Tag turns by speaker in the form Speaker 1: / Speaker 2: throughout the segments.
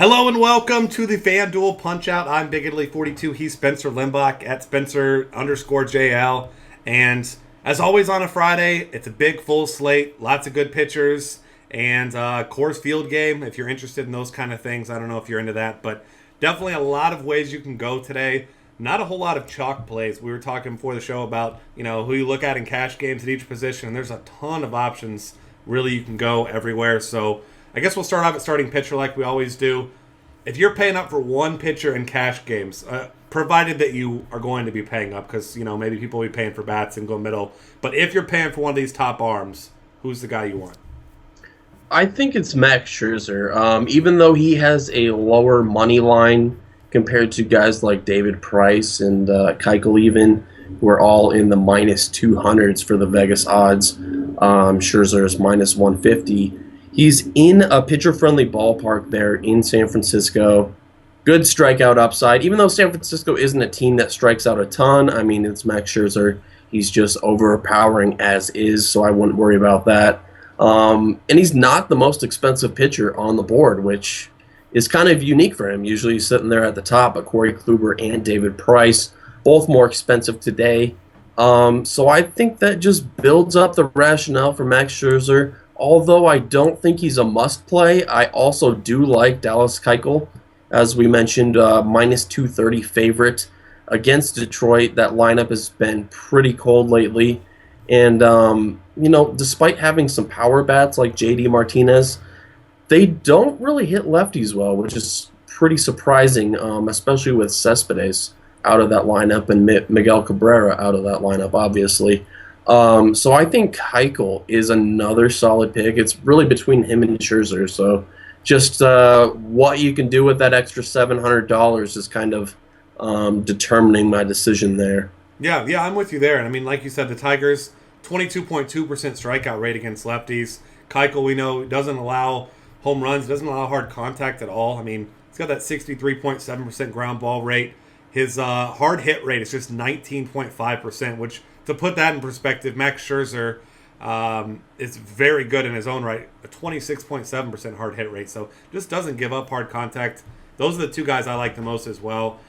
Speaker 1: Hello and welcome to the FanDuel Punch-Out. I'm Big Italy42. He's Spencer Limbach at Spencer_JL. And as always on a Friday, it's a big full slate, lots of good pitchers, and Coors Field game if you're interested in those kind of things. I don't know if you're into that, but definitely a lot of ways you can go today. Not a whole lot of chalk plays. We were talking before the show about, who you look at in cash games at each position, and there's a ton of options. Really, you can go everywhere. So I guess we'll start off at starting pitcher like we always do. If you're paying up for one pitcher in cash games, provided that you are going to be paying up, because maybe people will be paying for bats and go middle. But if you're paying for one of these top arms, who's the guy you want?
Speaker 2: I think it's Max Scherzer. Even though he has a lower money line compared to guys like David Price and Keuchel even, who are all in the minus 200s for the Vegas odds. Scherzer is minus 150. He's in a pitcher-friendly ballpark there in San Francisco. Good strikeout upside. Even though San Francisco isn't a team that strikes out a ton, I mean, it's Max Scherzer. He's just overpowering as is, so I wouldn't worry about that. And he's not the most expensive pitcher on the board, which is kind of unique for him. Usually he's sitting there at the top, but Corey Kluber and David Price, both more expensive today. So I think that just builds up the rationale for Max Scherzer. Although I don't think he's a must-play, I also do like Dallas Keuchel. As we mentioned, minus 230 favorite against Detroit. That lineup has been pretty cold lately. And, despite having some power bats like J.D. Martinez, they don't really hit lefties well, which is pretty surprising, especially with Cespedes out of that lineup and Miguel Cabrera out of that lineup, obviously. So I think Keuchel is another solid pick. It's really between him and Scherzer. So just what you can do with that extra $700 is kind of determining my decision there.
Speaker 1: Yeah, I'm with you there. And I mean, like you said, the Tigers, 22.2% strikeout rate against lefties. Keuchel, we know, doesn't allow home runs, doesn't allow hard contact at all. I mean, he's got that 63.7% ground ball rate. His hard hit rate is just 19.5%, which, to put that in perspective, Max Scherzer is very good in his own right, a 26.7% hard hit rate. So just doesn't give up hard contact. Those are the two guys I like the most as well.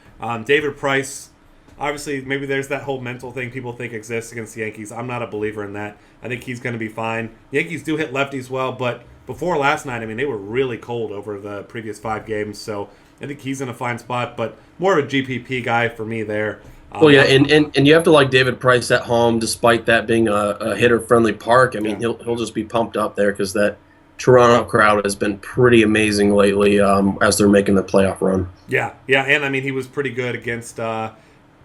Speaker 1: David Price, obviously, maybe there's that whole mental thing people think exists against the Yankees. I'm not a believer in that. I think he's going to be fine. The Yankees do hit lefties well, but before last night, I mean, they were really cold over the previous 5 games. So I think he's in a fine spot, but more of a GPP guy for me there.
Speaker 2: Well, yeah, and you have to like David Price at home, despite that being a hitter-friendly park. I mean, he'll just be pumped up there because that Toronto crowd has been pretty amazing lately as they're making the playoff run.
Speaker 1: Yeah, and I mean, he was pretty good against the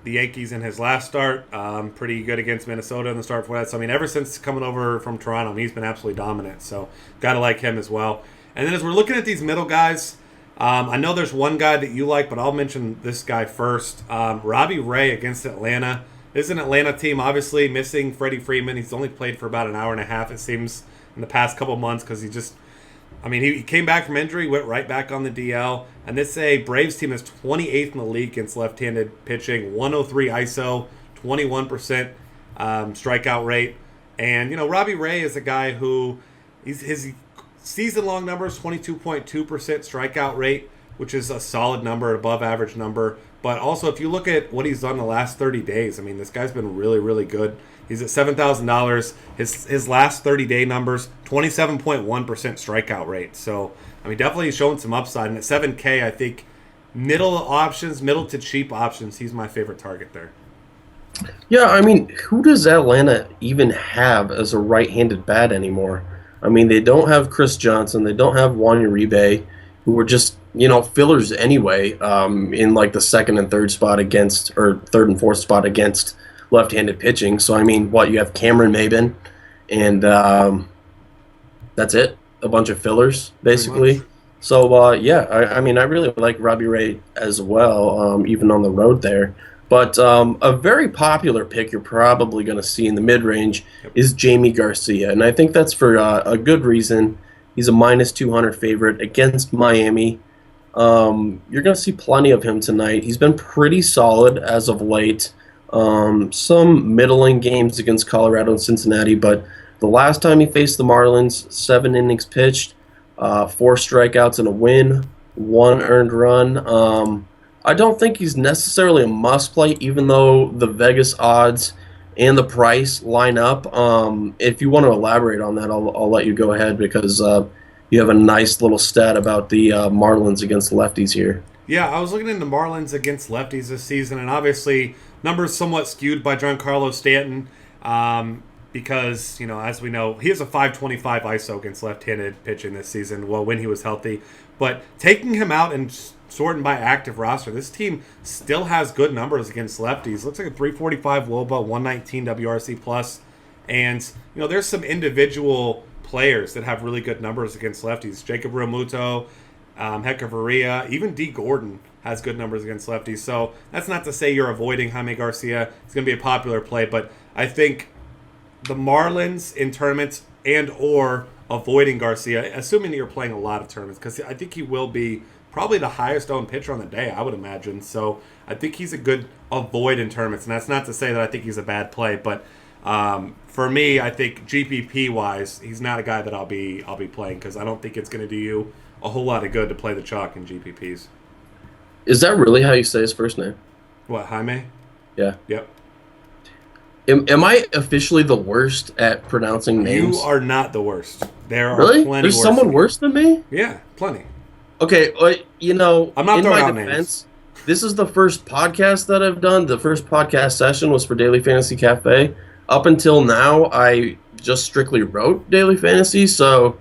Speaker 1: Yankees in his last start, pretty good against Minnesota in the start before that. So, I mean, ever since coming over from Toronto, he's been absolutely dominant. So, got to like him as well. And then as we're looking at these middle guys, I know there's one guy that you like, but I'll mention this guy first. Robbie Ray against Atlanta. This is an Atlanta team, obviously missing Freddie Freeman. He's only played for about an hour and a half, it seems, in the past couple months because he came back from injury, went right back on the DL. And this Braves team is 28th in the league against left-handed pitching, 103 ISO, 21% strikeout rate. And, Robbie Ray is a guy who his season-long numbers, 22.2% strikeout rate, which is a solid number, above average number. But also, if you look at what he's done the last 30 days, I mean, this guy's been really, really good. He's at $7,000. His last 30-day numbers, 27.1% strikeout rate. So, I mean, definitely showing some upside. And at $7K, I think middle to cheap options, he's my favorite target there.
Speaker 2: Yeah, I mean, who does Atlanta even have as a right-handed bat anymore? I mean, they don't have Chris Johnson. They don't have Juan Uribe, who were just, fillers anyway in like the second and third and fourth spot against left-handed pitching. So, I mean, you have Cameron Maybin, and that's it. A bunch of fillers, basically. So, I mean, I really like Robbie Ray as well, even on the road there. But a very popular pick you're probably going to see in the mid-range is Jamie Garcia. And I think that's for a good reason. He's a minus 200 favorite against Miami. You're going to see plenty of him tonight. He's been pretty solid as of late. Some middling games against Colorado and Cincinnati, but the last time he faced the Marlins, 7 innings pitched, 4 strikeouts and a win. 1 earned run. I don't think he's necessarily a must play, even though the Vegas odds and the price line up. If you want to elaborate on that, I'll let you go ahead because you have a nice little stat about the Marlins against lefties here.
Speaker 1: Yeah, I was looking into Marlins against lefties this season, and obviously numbers somewhat skewed by Giancarlo Stanton because, as we know, he has a 525 ISO against left-handed pitching this season, well, when he was healthy. But taking him out and sorting by active roster, this team still has good numbers against lefties. Looks like a 345 WOBA, 119 WRC plus, and there's some individual players that have really good numbers against lefties. Jacob Realmuto, Hechavarria, even D. Gordon has good numbers against lefties. So that's not to say you're avoiding Jaime Garcia. It's going to be a popular play, but I think the Marlins in tournaments and or avoiding Garcia, assuming that you're playing a lot of tournaments, because I think he will be probably the highest owned pitcher on the day, I would imagine. So I think he's a good avoid in tournaments, and that's not to say that I think he's a bad play, but for me, I think GPP wise, he's not a guy that I'll be playing because I don't think it's going to do you a whole lot of good to play the chalk in GPPs.
Speaker 2: Is that really how you say his first name?
Speaker 1: What, Jaime?
Speaker 2: Yeah.
Speaker 1: Yep.
Speaker 2: Am I officially the worst at pronouncing names?
Speaker 1: You are not the worst. There are
Speaker 2: really?
Speaker 1: plenty.
Speaker 2: There's someone worse than me?
Speaker 1: Yeah, plenty.
Speaker 2: Okay,
Speaker 1: I'm not throwing out
Speaker 2: defense, names. This is the first podcast that I've done. The first podcast session was for Daily Fantasy Cafe. Up until now, I just strictly wrote Daily Fantasy, so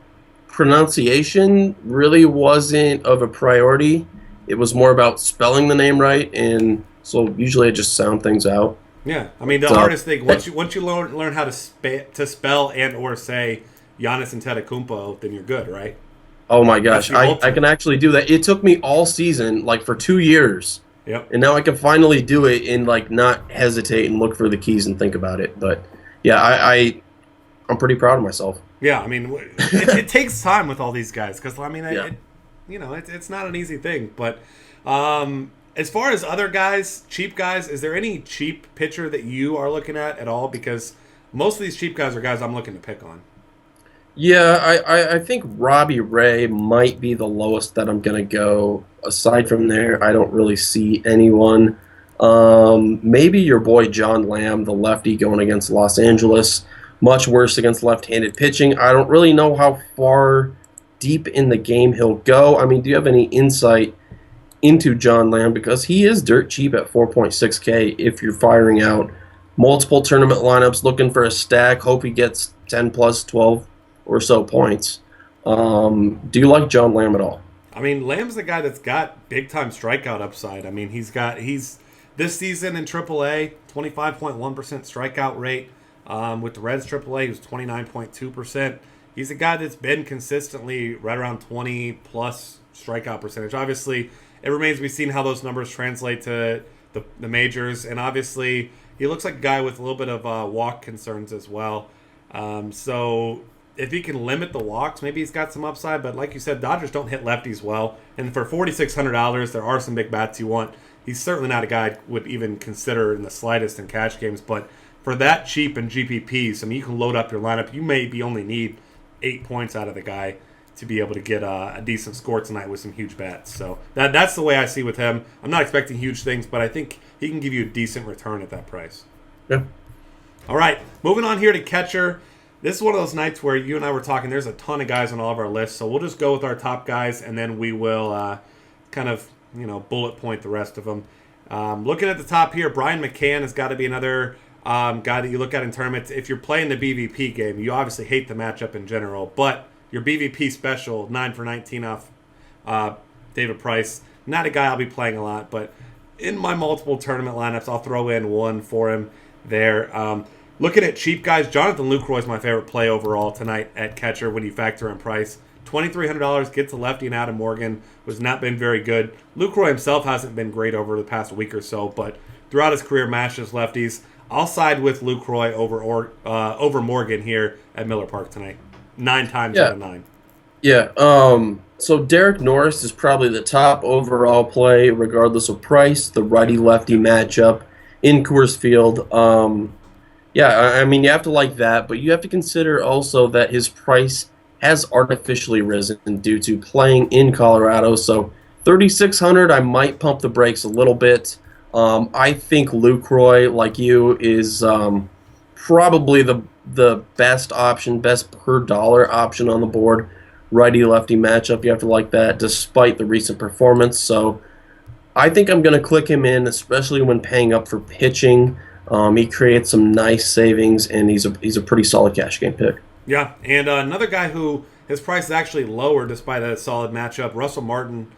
Speaker 2: pronunciation really wasn't of a priority. It was more about spelling the name right, and so usually I just sound things out.
Speaker 1: Yeah, I mean the hardest thing once you learn how to spell and or say Giannis Antetokounmpo, then you're good, right?
Speaker 2: Oh my gosh, I can actually do that. It took me all season, like for 2 years.
Speaker 1: Yep.
Speaker 2: And now I can finally do it and like not hesitate and look for the keys and think about it. But yeah, I'm pretty proud of myself.
Speaker 1: Yeah, I mean, it takes time with all these guys because I mean, it's not an easy thing. But as far as other guys, cheap guys, is there any cheap pitcher that you are looking at all? Because most of these cheap guys are guys I'm looking to pick on.
Speaker 2: Yeah, I think Robbie Ray might be the lowest that I'm going to go. Aside from there, I don't really see anyone. Maybe your boy John Lamb, the lefty going against Los Angeles. Much worse against left-handed pitching. I don't really know how far deep in the game he'll go. I mean, do you have any insight into John Lamb? Because he is dirt cheap at 4.6K if you're firing out multiple tournament lineups, looking for a stack, hope he gets 10 plus 12 or so points. Do you like John Lamb at all?
Speaker 1: I mean, Lamb's the guy that's got big-time strikeout upside. I mean, he's this season in AAA, 25.1% strikeout rate. With the Reds AAA, he was 29.2%. He's a guy that's been consistently right around 20-plus strikeout percentage. Obviously, it remains to be seen how those numbers translate to the majors. And obviously, he looks like a guy with a little bit of walk concerns as well. So if he can limit the walks, maybe he's got some upside. But like you said, Dodgers don't hit lefties well. And for $4,600, there are some big bats you want. He's certainly not a guy I would even consider in the slightest in cash games. But for that cheap in GPPs, I mean, you can load up your lineup. You maybe only need 8 points out of the guy to be able to get a decent score tonight with some huge bats. So that's the way I see with him. I'm not expecting huge things, but I think he can give you a decent return at that price.
Speaker 2: Yeah.
Speaker 1: All right, moving on here to catcher. This is one of those nights where you and I were talking. There's a ton of guys on all of our lists, so we'll just go with our top guys, and then we will kind of bullet point the rest of them. Looking at the top here, Brian McCann has got to be another guy that you look at in tournaments. If you're playing the BVP game, you obviously hate the matchup in general, but your BVP special, 9 for 19 off David Price, not a guy I'll be playing a lot, but in my multiple tournament lineups, I'll throw in one for him there. Looking at cheap guys, Jonathan Lucroy is my favorite play overall tonight at catcher when you factor in price. $2,300 gets a lefty, and Adam Morgan has not been very good. Lucroy himself hasn't been great over the past week or so, but throughout his career, mashes lefties. I'll side with Lucroy over Morgan here at Miller Park tonight. 9 times out of 9.
Speaker 2: Yeah. So Derek Norris is probably the top overall play, regardless of price. The righty-lefty matchup in Coors Field. Yeah, I mean, you have to like that, but you have to consider also that his price has artificially risen due to playing in Colorado. So $3,600, I might pump the brakes a little bit. I think Lucroy, like you, is probably the best option, best per dollar option on the board. Righty lefty matchup, you have to like that, despite the recent performance. So I think I'm going to click him in, especially when paying up for pitching. He creates some nice savings, and he's a pretty solid cash game pick.
Speaker 1: Yeah, and another guy who his price is actually lower despite a solid matchup, Russell Martin,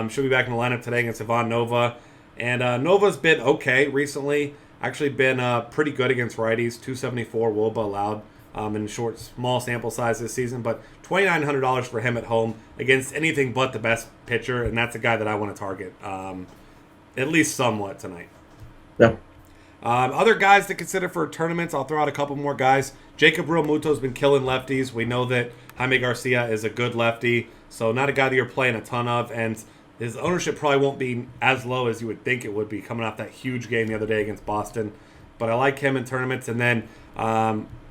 Speaker 1: should be back in the lineup today against Ivan Nova. And Nova's been okay recently. Actually been pretty good against righties. 274 WOBA allowed in small sample size this season. But $2,900 for him at home against anything but the best pitcher. And that's a guy that I want to target at least somewhat tonight.
Speaker 2: Yeah.
Speaker 1: Other guys to consider for tournaments, I'll throw out a couple more guys. Jacob Realmuto's been killing lefties. We know that Jaime Garcia is a good lefty, so not a guy that you're playing a ton of, and his ownership probably won't be as low as you would think it would be coming off that huge game the other day against Boston. But I like him in tournaments. And then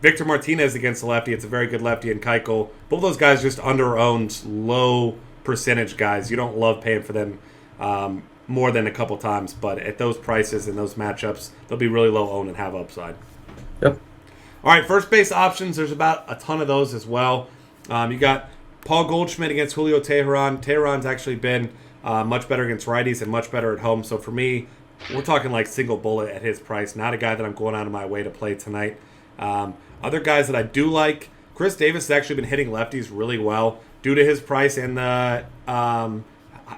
Speaker 1: Victor Martinez against the lefty. It's a very good lefty in Keuchel. Both those guys just under-owned, low percentage guys. You don't love paying for them more than a couple times, but at those prices and those matchups, they'll be really low owned and have upside.
Speaker 2: Yep.
Speaker 1: All right, first base options. There's about a ton of those as well. You got Paul Goldschmidt against Julio Teheran. Teheran's actually been much better against righties and much better at home. So for me, we're talking like single bullet at his price. Not a guy that I'm going out of my way to play tonight. Other guys that I do like, Chris Davis has actually been hitting lefties really well due to his price and the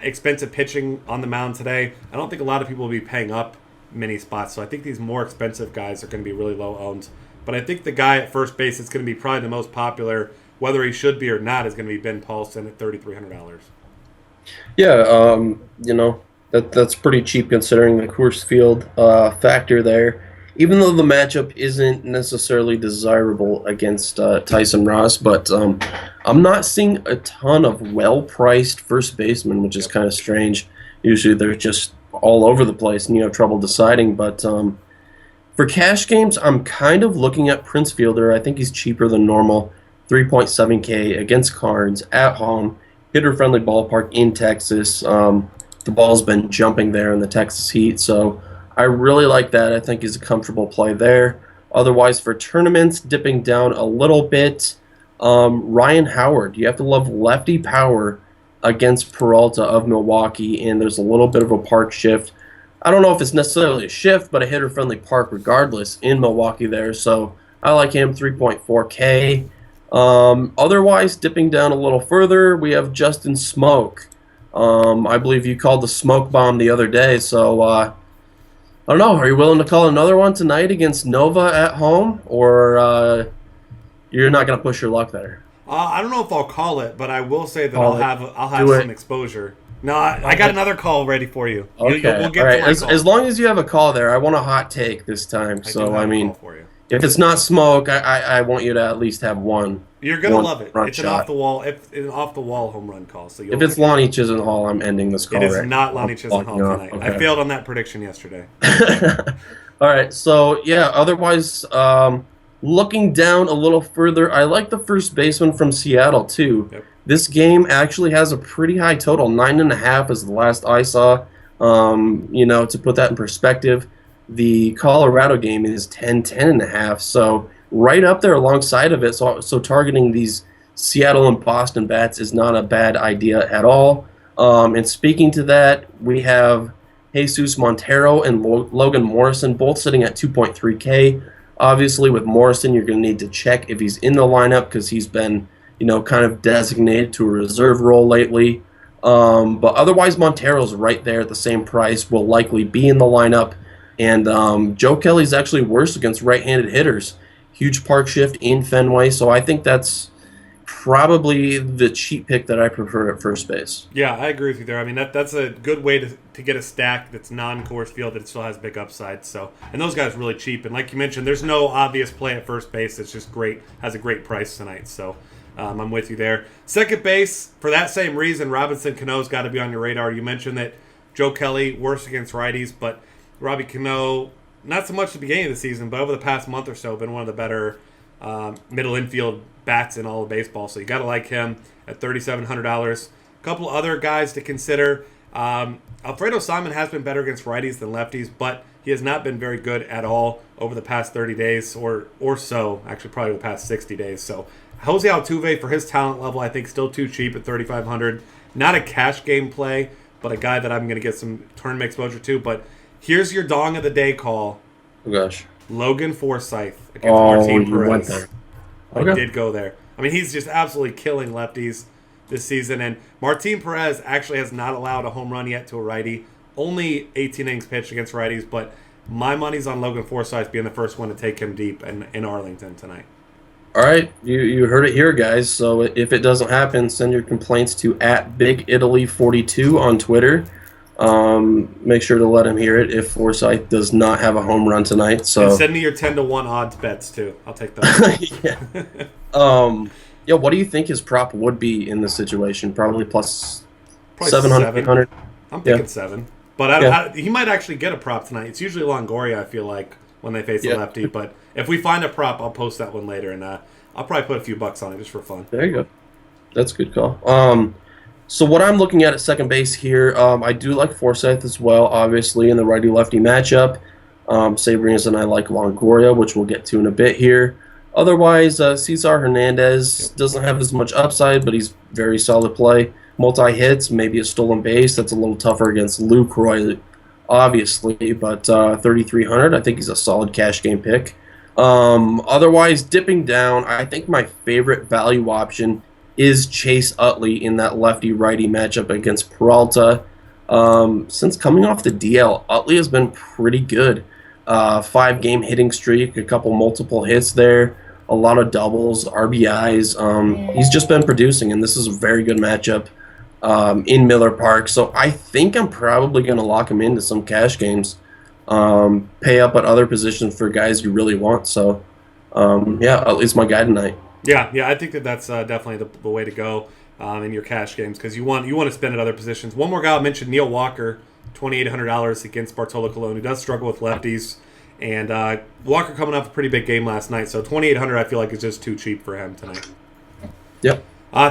Speaker 1: expensive pitching on the mound today. I don't think a lot of people will be paying up many spots, so I think these more expensive guys are going to be really low owned. But I think the guy at first base that's going to be probably the most popular, whether he should be or not, is going to be Ben Paulson at $3,300.
Speaker 2: Yeah, that's pretty cheap considering the Coors Field factor there. Even though the matchup isn't necessarily desirable against Tyson Ross, but I'm not seeing a ton of well-priced first basemen, which is kind of strange. Usually they're just all over the place and you have trouble deciding. But for cash games, I'm kind of looking at Prince Fielder. I think he's cheaper than normal, 3.7K against Cards at home, hitter-friendly ballpark in Texas. The ball's been jumping there in the Texas heat, so I really like that. I think he's a comfortable play there. Otherwise, for tournaments, dipping down a little bit, Ryan Howard. You have to love lefty power against Peralta of Milwaukee, and there's a little bit of a park shift. I don't know if it's necessarily a shift, but a hitter-friendly park regardless in Milwaukee there. So I like him, 3.4K. Otherwise, dipping down a little further, we have Justin Smoke. I believe you called the smoke bomb the other day, so I don't know. Are you willing to call another one tonight against Nova at home, or you're not going to push your luck there?
Speaker 1: I don't know if I'll call it, but I will say that
Speaker 2: Call
Speaker 1: I'll have some exposure. No, I got another call ready for you.
Speaker 2: Okay.
Speaker 1: We'll get
Speaker 2: all right.
Speaker 1: to my call.
Speaker 2: As long as you have a call there, I want a hot take this time. So I mean,
Speaker 1: call for you.
Speaker 2: If it's not Smoke, I want you to at least have one.
Speaker 1: You're gonna love it. It's
Speaker 2: shot.
Speaker 1: an off the wall home run call. So
Speaker 2: if it's Lonnie Chisenhall, I'm ending this call.
Speaker 1: It is
Speaker 2: right
Speaker 1: not Lonnie Chisenhall tonight.
Speaker 2: Okay.
Speaker 1: I failed on that prediction yesterday.
Speaker 2: All right. So yeah. Otherwise, looking down a little further, I like the first baseman from Seattle too.
Speaker 1: Yep.
Speaker 2: This game actually has a pretty high total. 9.5 is the last I saw. To put that in perspective, the Colorado game is 10.5. So right up there alongside of it. So targeting these Seattle and Boston bats is not a bad idea at all. And speaking to that, we have Jesus Montero and Logan Morrison both sitting at 2.3K. Obviously, with Morrison, you're going to need to check if he's in the lineup because he's been, kind of designated to a reserve role lately. But otherwise, Montero's right there at the same price, will likely be in the lineup. And Joe Kelly's actually worse against right-handed hitters. Huge park shift in Fenway, so I think that's probably the cheap pick that I prefer at first base.
Speaker 1: Yeah, I agree with you there. I mean, that's a good way to get a stack that's non-Coors Field that still has big upside. So, and those guys are really cheap. And like you mentioned, there's no obvious play at first base. It's just great, has a great price tonight. So I'm with you there. Second base, for that same reason, Robinson Cano's got to be on your radar. You mentioned that Joe Kelly, worse against righties, but Robbie Cano, not so much at the beginning of the season, but over the past month or so, been one of the better middle infield bats in all of baseball. So you got to like him at $3,700. A couple other guys to consider. Alfredo Simon has been better against righties than lefties, but he has not been very good at all over the past 30 days or so. Actually, probably the past 60 days. So Jose Altuve, for his talent level, I think still too cheap at 3,500. Not a cash game play, but a guy that I'm going to get some tournament exposure to. But here's your dong of the day call.
Speaker 2: Oh, gosh.
Speaker 1: Logan Forsythe against Martin Perez.
Speaker 2: Went there.
Speaker 1: Okay. I did go there. I mean, he's just absolutely killing lefties this season. And Martin Perez actually has not allowed a home run yet to a righty. Only 18 innings pitched against righties, but my money's on Logan Forsythe being the first one to take him deep in Arlington tonight.
Speaker 2: All right, you heard it here, guys. So if it doesn't happen, send your complaints to @BigItaly42 on Twitter. Make sure to let him hear it if Forsythe does not have a home run tonight. So
Speaker 1: and send me your 10-1 odds bets too. I'll take those.
Speaker 2: Yeah. What do you think his prop would be in this situation? Probably 700, 800.
Speaker 1: I'm thinking 7. But he might actually get a prop tonight. It's usually Longoria, I feel like, when they face a lefty. But if we find a prop, I'll post that one later, and I'll probably put a few bucks on it just for fun.
Speaker 2: There you go. That's a good call. So what I'm looking at second base here, I do like Forsythe as well, obviously, in the righty-lefty matchup. Sabrinas and I like Longoria, which we'll get to in a bit here. Otherwise, Cesar Hernandez doesn't have as much upside, but he's very solid play. Multi-hits, maybe a stolen base. That's a little tougher against Lucroy, obviously, but 3,300, I think he's a solid cash game pick. Otherwise, dipping down, I think my favorite value option is Chase Utley in that lefty-righty matchup against Peralta. Since coming off the DL, Utley has been pretty good. 5-game hitting streak, a couple multiple hits there, a lot of doubles, RBIs. He's just been producing, and this is a very good matchup in Miller Park. So I think I'm probably going to lock him into some cash games, pay up at other positions for guys you really want. So, Utley's my guy tonight.
Speaker 1: Yeah, I think that's definitely the way to go in your cash games because you want to spend at other positions. One more guy I'll mention, Neil Walker, $2,800 against Bartolo Colon, who does struggle with lefties. And Walker coming off a pretty big game last night, so $2,800 I feel like is just too cheap for him tonight.
Speaker 2: Yep.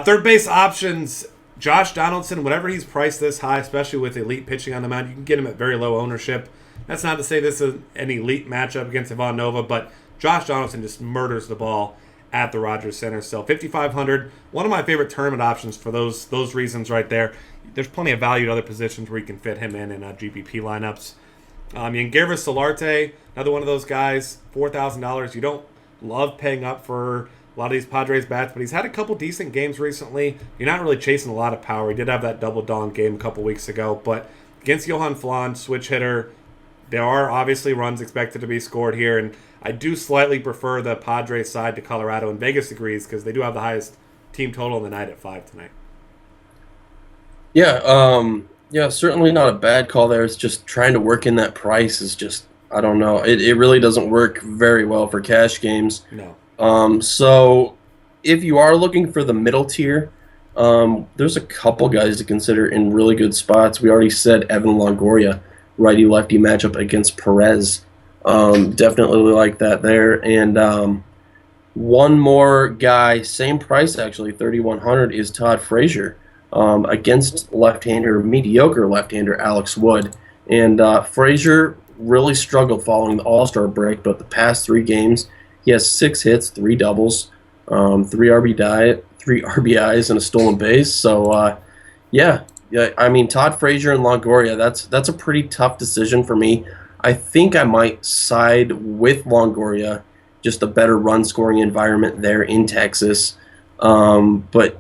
Speaker 1: Third base options, Josh Donaldson, whatever he's priced this high, especially with elite pitching on the mound, you can get him at very low ownership. That's not to say this is an elite matchup against Ivan Nova, but Josh Donaldson just murders the ball at the Rogers Center. So $5,500, one of my favorite tournament options for those reasons right there. There's plenty of value at other positions where you can fit him in GPP lineups. Yangervis Solarte, another one of those guys, $4,000. You don't love paying up for a lot of these Padres bats, but he's had a couple decent games recently. You're not really chasing a lot of power. He did have that double dong game a couple weeks ago, but against Johan Flan, switch hitter, there are obviously runs expected to be scored here, and I do slightly prefer the Padres side to Colorado, and Vegas agrees because they do have the highest team total in the night at 5 tonight.
Speaker 2: Yeah, certainly not a bad call there. It's just trying to work in that price is just, I don't know. It really doesn't work very well for cash games.
Speaker 1: No.
Speaker 2: So if you are looking for the middle tier, there's a couple guys to consider in really good spots. We already said Evan Longoria, righty-lefty matchup against Perez. Definitely like that there. And one more guy, same price actually, $3,100, is Todd Frazier. Against mediocre left-hander Alex Wood. And Frazier really struggled following the All-Star break, but the past 3 games, he has 6 hits, 3 doubles, 3 RBIs, and a stolen base. So, I mean, Todd Frazier and Longoria, that's a pretty tough decision for me. I think I might side with Longoria, just a better run-scoring environment there in Texas. But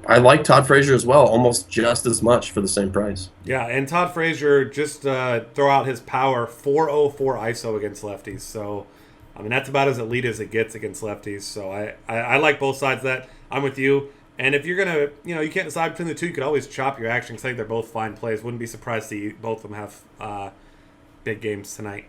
Speaker 2: I like Todd Frazier as well, almost just as much for the same price.
Speaker 1: Yeah, and Todd Frazier, just throw out his power, 404 ISO against lefties. So, I mean, that's about as elite as it gets against lefties. So I like both sides of that. I'm with you. And if you're going to, you can't decide between the two, you could always chop your action because I think they're both fine plays. Wouldn't be surprised to see both of them have big games tonight.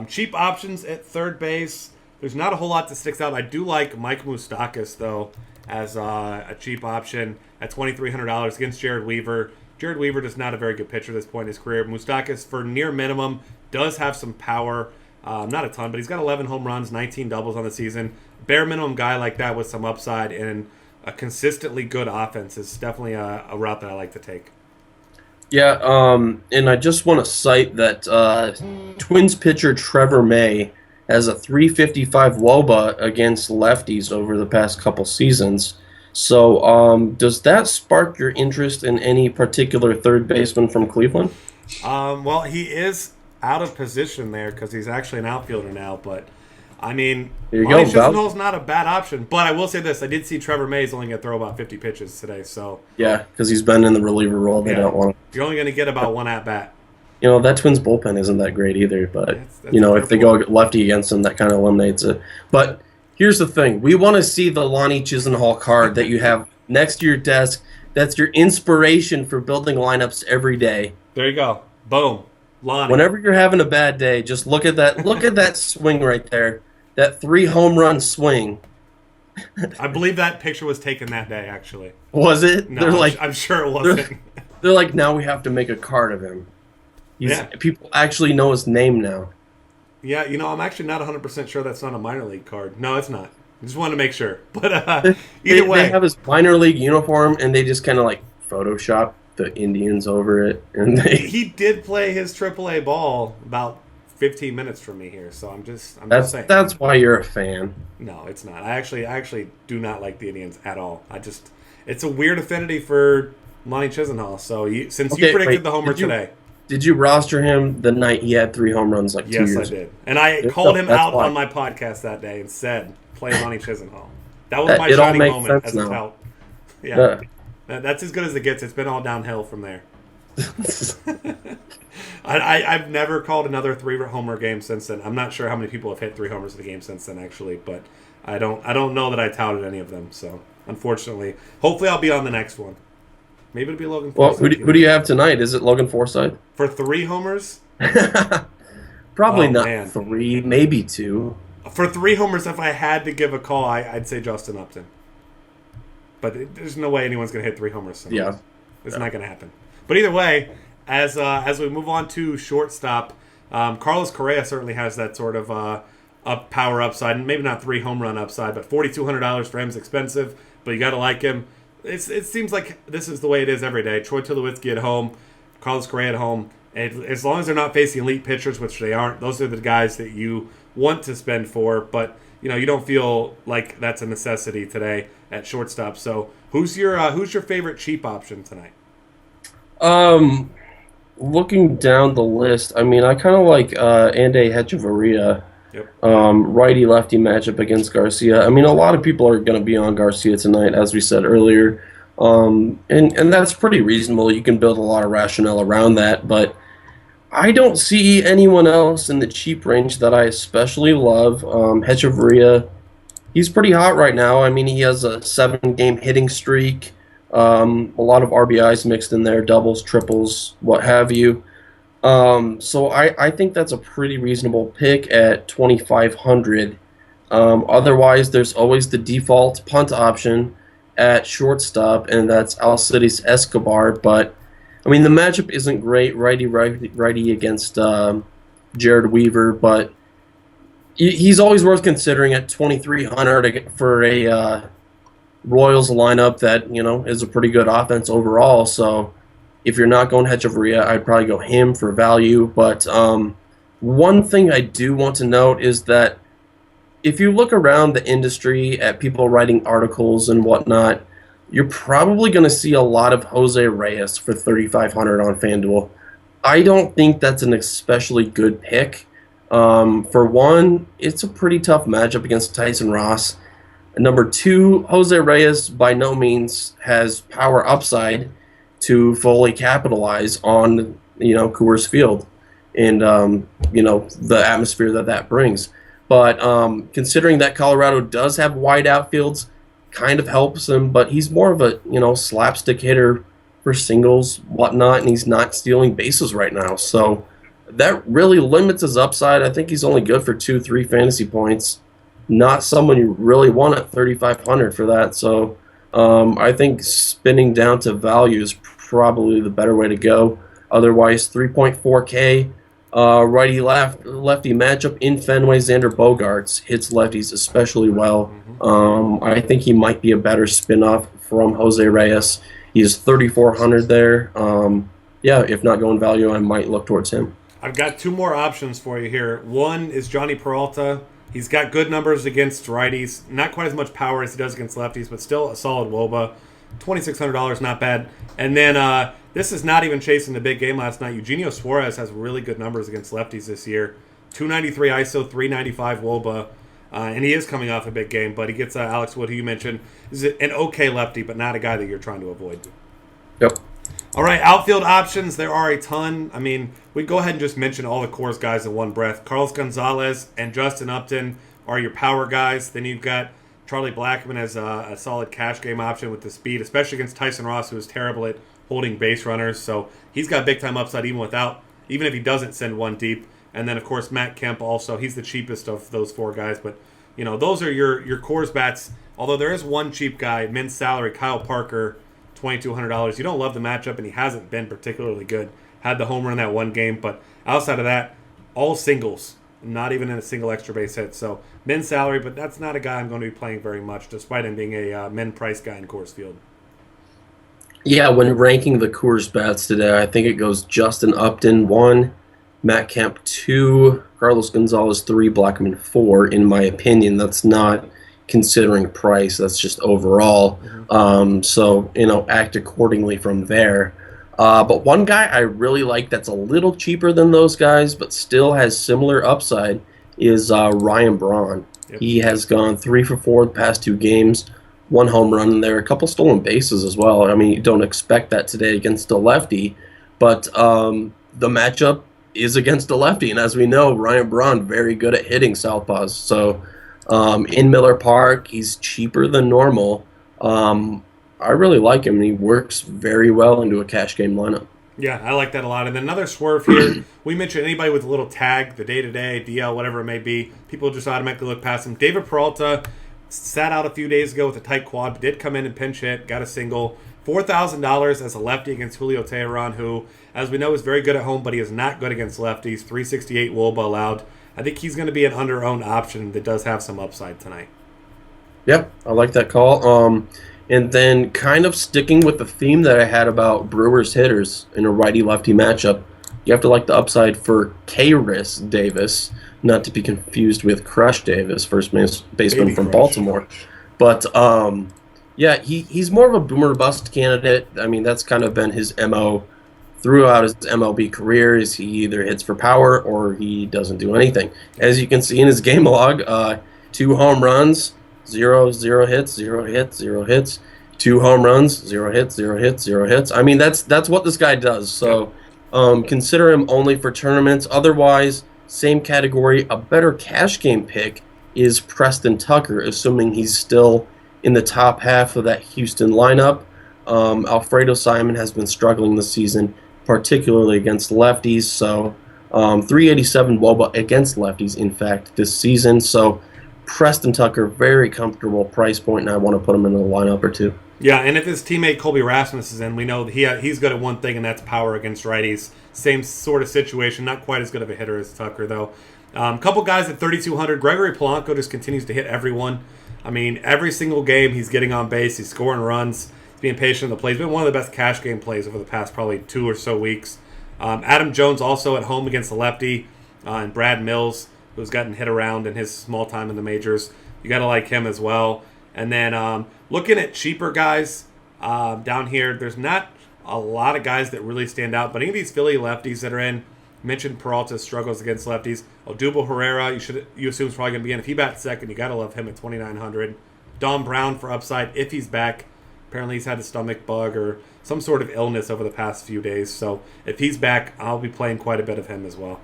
Speaker 1: Cheap options at third base. There's not a whole lot that sticks out. I do like Mike Moustakas, though, as a cheap option at $2,300 against Jared Weaver. Jared Weaver is not a very good pitcher at this point in his career. Moustakas, for near minimum, does have some power. Not a ton, but he's got 11 home runs, 19 doubles on the season. Bare minimum guy like that with some upside and a consistently good offense is definitely a route that I like to take.
Speaker 2: Yeah, and I just want to cite that Twins pitcher Trevor May has a 355 WOBA against lefties over the past couple seasons. So, does that spark your interest in any particular third baseman from Cleveland?
Speaker 1: Well, he is out of position there because he's actually an outfielder now. But I mean,
Speaker 2: There you
Speaker 1: Lonnie
Speaker 2: go, Val.
Speaker 1: Chisenhall's not a bad option. But I will say this: I did see Trevor Mays only going to throw about 50 pitches today. So
Speaker 2: Yeah, because he's been in the reliever role. They
Speaker 1: yeah,
Speaker 2: don't want.
Speaker 1: you're only going to get about one at bat.
Speaker 2: That Twins bullpen isn't that great either. But
Speaker 1: That's a fair
Speaker 2: if they
Speaker 1: point.
Speaker 2: go lefty against them, that kind of eliminates it. But here's the thing: we want to see the Lonnie Chisenhall card that you have next to your desk. That's your inspiration for building lineups every day.
Speaker 1: There you go. Boom, Lonnie.
Speaker 2: Whenever you're having a bad day, just look at that. Look at that swing right there. That 3 home run swing.
Speaker 1: I believe that picture was taken that day. Actually,
Speaker 2: Was it?
Speaker 1: no,
Speaker 2: They're like,
Speaker 1: I'm sure it wasn't.
Speaker 2: they're like, now we have to make a card of him.
Speaker 1: Yeah.
Speaker 2: People actually know his name now.
Speaker 1: Yeah, I'm actually not 100% sure that's not a minor league card. No, it's not. I just wanted to make sure. But either way.
Speaker 2: They have his minor league uniform, and they just kind of like Photoshop the Indians over it, and
Speaker 1: He did play his AAA ball about 15 minutes from me here, so I'm just saying.
Speaker 2: that's why you're a fan.
Speaker 1: No, it's not. I actually do not like the Indians at all. It's a weird affinity for Lonnie Chisenhall. So since you predicted
Speaker 2: wait,
Speaker 1: the homer today,
Speaker 2: did you roster him the night he had 3 home runs like 2
Speaker 1: yes,
Speaker 2: years
Speaker 1: I
Speaker 2: ago?
Speaker 1: did, and I called him
Speaker 2: That's
Speaker 1: out
Speaker 2: why.
Speaker 1: on my podcast that day and said, "Play Lonnie Chisenhall." That was my
Speaker 2: It all
Speaker 1: shining
Speaker 2: makes
Speaker 1: moment
Speaker 2: sense
Speaker 1: as a
Speaker 2: now.
Speaker 1: tout. Yeah,
Speaker 2: Yeah.
Speaker 1: that's as good as it gets. It's been all downhill from there. I've never called another 3 homer game since then. I'm not sure how many people have hit 3 homers in the game since then, actually, but I don't know that I touted any of them. So unfortunately, hopefully I'll be on the next one. Maybe it'll be Logan
Speaker 2: Well,
Speaker 1: Forsythe.
Speaker 2: who do you have tonight? Is it Logan Forsythe?
Speaker 1: For 3 homers?
Speaker 2: Probably
Speaker 1: Oh,
Speaker 2: not
Speaker 1: man.
Speaker 2: 3, maybe 2.
Speaker 1: For 3 homers, if I had to give a call, I'd say Justin Upton. But there's no way anyone's going to hit 3 homers tonight.
Speaker 2: Yeah.
Speaker 1: It's not going to happen. But either way, as we move on to shortstop, Carlos Correa certainly has that sort of power upside, and maybe not 3 home run upside, but $4,200 for him is expensive, but you got to like him. It seems like this is the way it is every day. Troy Tulowitzki at home, Carlos Correa at home. And as long as they're not facing elite pitchers, which they aren't, those are the guys that you want to spend for. But you don't feel like that's a necessity today at shortstop. So who's your favorite cheap option tonight?
Speaker 2: Looking down the list, I mean, I kind of like Ande Hechavarria,
Speaker 1: Yep.
Speaker 2: righty-lefty matchup against Garcia. I mean, a lot of people are going to be on Garcia tonight, as we said earlier, and that's pretty reasonable. You can build a lot of rationale around that, but I don't see anyone else in the cheap range that I especially love. Hechavarria, he's pretty hot right now. I mean, he has a 7-game hitting streak. A lot of RBIs mixed in there, doubles, triples, what have you. So I think that's a pretty reasonable pick at 2,500. Otherwise, there's always the default punt option at shortstop, and that's Alcides Escobar. But I mean, the matchup isn't great, righty against Jared Weaver, but he's always worth considering at 2,300 for a Royals lineup that is a pretty good offense overall. So if you're not going Hechavarria, I'd probably go him for value. But one thing I do want to note is that if you look around the industry at people writing articles and whatnot, you're probably going to see a lot of Jose Reyes for 3,500 on FanDuel. I don't think that's an especially good pick. For one, it's a pretty tough matchup against Tyson Ross. And number 2, Jose Reyes by no means has power upside to fully capitalize on Coors Field and the atmosphere that brings. But considering that Colorado does have wide outfields, kind of helps him. But he's more of a slapstick hitter for singles, whatnot, and he's not stealing bases right now. So that really limits his upside. I think he's only good for 2-3 fantasy points. Not someone you really want at 3,500 for that. So I think spinning down to value is probably the better way to go. Otherwise, 3.4K righty-lefty matchup in Fenway. Xander Bogaerts hits lefties especially well. I think he might be a better spin-off from Jose Reyes. He is 3,400 there. yeah, if not going value, I might look towards him.
Speaker 1: I've got two more options for you here. One is Johnny Peralta. He's got good numbers against righties. Not quite as much power as he does against lefties, but still a solid WOBA. $2,600, not bad. And then this is not even chasing the big game last night. Eugenio Suarez has really good numbers against lefties this year. 293 ISO, 395 WOBA. And he is coming off a big game, but he gets Alex Wood, who you mentioned, is an okay lefty, but not a guy that you're trying to avoid.
Speaker 2: Yep.
Speaker 1: All right, outfield options. There are a ton. I mean, we go ahead and just mention all the Coors guys in one breath. Carlos Gonzalez and Justin Upton are your power guys. Then you've got Charlie Blackmon as a solid cash game option with the speed, especially against Tyson Ross, who is terrible at holding base runners. So he's got big time upside even if he doesn't send one deep. And then of course Matt Kemp also. He's the cheapest of those four guys, but those are your Coors bats. Although there is one cheap guy, men's salary, Kyle Parker. $2,200. You don't love the matchup, and he hasn't been particularly good. Had the home run in that one game, but outside of that, all singles, not even in a single extra base hit. So men's salary, but that's not a guy I'm going to be playing very much, despite him being a men price guy in Coors Field.
Speaker 2: Yeah, when ranking the Coors bats today, I think it goes Justin Upton 1, Matt Kemp 2, Carlos Gonzalez 3, Blackmon 4. In my opinion, that's not considering price, that's just overall. So act accordingly from there. But one guy I really like that's a little cheaper than those guys but still has similar upside is Ryan Braun. Yep. He has gone 3 for 4 the past 2 games, 1 home run in there, a couple stolen bases as well. I mean, you don't expect that today against a lefty, but the matchup is against a lefty, and as we know, Ryan Braun very good at hitting southpaws. So in Miller Park, he's cheaper than normal. I really like him, and he works very well into a cash game lineup.
Speaker 1: Yeah, I like that a lot. And then another swerve here, we mentioned anybody with a little tag, the day-to-day, DL, whatever it may be, people just automatically look past him. David Peralta sat out a few days ago with a tight quad, but did come in and pinch hit, got a single. $4,000 as a lefty against Julio Teheran, who, as we know, is very good at home, but he is not good against lefties. 368 WOBA allowed. I think he's going to be an under-owned option that does have some upside tonight.
Speaker 2: Yep, I like that call. And then kind of sticking with the theme that I had about Brewers hitters in a righty-lefty matchup, you have to like the upside for K-Ris Davis, not to be confused with Crush Davis, first baseman from Baltimore. But, yeah, he's more of a boomer bust candidate. I mean, that's kind of been his MO throughout his MLB career. Is he either hits for power or he doesn't do anything. As you can see in his game log, 2 home runs, 0 hits, 0 hits, 0 hits, 2 home runs, 0 hits, 0 hits, 0 hits. I mean, that's what this guy does. So consider him only for tournaments. Otherwise, same category, a better cash game pick is Preston Tucker, assuming he's still in the top half of that Houston lineup. Alfredo Simon has been struggling this season, particularly against lefties. So 387 WOBA against lefties, in fact, this season. So Preston Tucker, very comfortable price point, and I want to put him in a lineup or two.
Speaker 1: Yeah, and if his teammate Colby Rasmus is in, we know he's good at one thing, and that's power against righties. Same sort of situation, not quite as good of a hitter as Tucker, though. Couple guys at 3,200. Gregory Polanco just continues to hit everyone. I mean, every single game he's getting on base, he's scoring runs, he's being patient in the play. He's been one of the best cash game plays over the past probably 2 or so weeks. Adam Jones also at home against the lefty, and Brad Mills, who's gotten hit around in his small time in the majors. You got to like him as well. And then looking at cheaper guys down here, there's not a lot of guys that really stand out. But any of these Philly lefties that are in, mentioned Peralta's struggles against lefties. Odubel Herrera, you assume is probably going to be in. If he bats second, you got to love him at 2,900. Dom Brown for upside if he's back. Apparently he's had a stomach bug or some sort of illness over the past few days. So if he's back, I'll be playing quite a bit of him as well.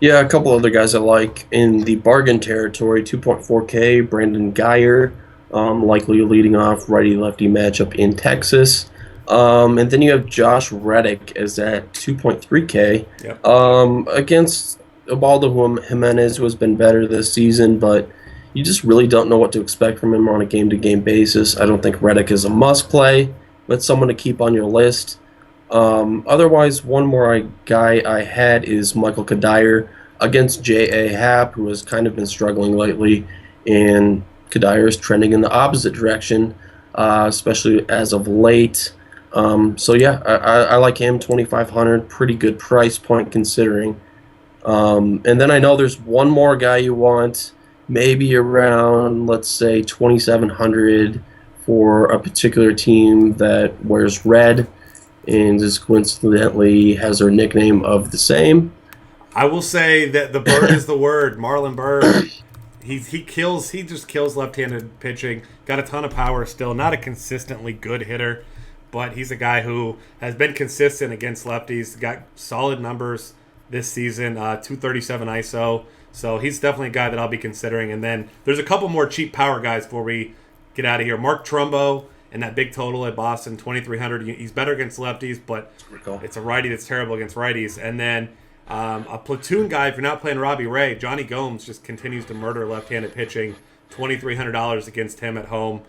Speaker 2: Yeah, a couple other guys I like in the bargain territory. 2.4K, Brandon Geyer, likely leading off righty-lefty matchup in Texas. And then you have Josh Reddick is at 2.3K. Yep. Against Ubaldo Jimenez, who has been better this season, but you just really don't know what to expect from him on a game-to-game basis. I don't think Reddick is a must-play, but someone to keep on your list. Otherwise, one more guy I had is Michael Kadire against J.A. Happ, who has kind of been struggling lately, and Kadire is trending in the opposite direction, especially as of late. So yeah, I like him 2,500, pretty good price point considering. And then I know there's one more guy you want, maybe around let's say 2,700 for a particular team that wears red and just coincidentally has their nickname of the same.
Speaker 1: I will say that the bird is the word. Marlon Bird. He just kills left-handed pitching. Got a ton of power still. Not a consistently good hitter, but he's a guy who has been consistent against lefties. Got solid numbers this season. 237 ISO. So he's definitely a guy that I'll be considering. And then there's a couple more cheap power guys before we get out of here. Mark Trumbo and that big total at Boston, 2,300. He's better against lefties, but it's a righty that's terrible against righties. And then a platoon guy, if you're not playing Robbie Ray, Johnny Gomes just continues to murder left-handed pitching. $2,300 against him at home.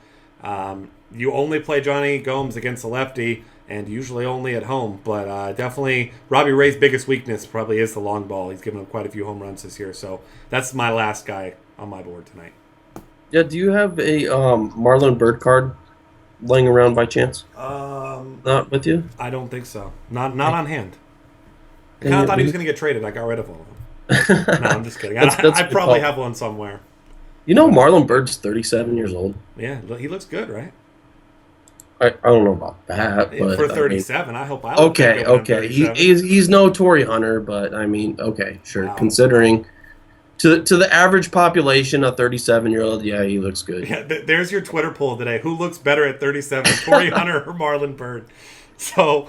Speaker 1: You only play Johnny Gomes against a lefty, and usually only at home. But definitely Robbie Ray's biggest weakness probably is the long ball. He's given him quite a few home runs this year. So that's my last guy on my board tonight.
Speaker 2: Yeah, do you have a Marlon Bird card laying around by chance? Not with you?
Speaker 1: I don't think so. Not on hand. I kind of thought he was going to get traded. I got rid of him. No, I'm just kidding. I probably have one somewhere.
Speaker 2: You know Marlon Bird's 37 years old.
Speaker 1: Yeah, he looks good, right?
Speaker 2: I don't know about that, but
Speaker 1: for 37, I hope I look
Speaker 2: okay.
Speaker 1: good
Speaker 2: He's no Tory Hunter, but I mean, okay, sure. Wow. Considering to the average population, a 37-year-old, yeah, he looks good.
Speaker 1: Yeah, there's your Twitter poll today. Who looks better at 37, Tory Hunter or Marlon Bird? So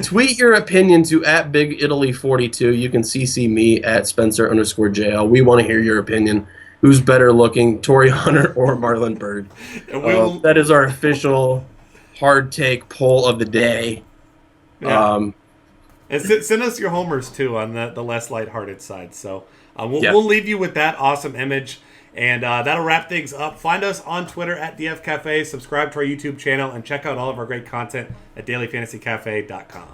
Speaker 2: tweet your opinion to @BigItaly42. You can CC me at Spencer_JL. We want to hear your opinion. Who's better looking, Tory Hunter or Marlon Bird? That is our official hard take poll of the day.
Speaker 1: Yeah. And send us your homers too on the less lighthearted side. So we'll leave you with that awesome image. And that'll wrap things up. Find us on Twitter at DF Cafe. Subscribe to our YouTube channel and check out all of our great content at dailyfantasycafe.com.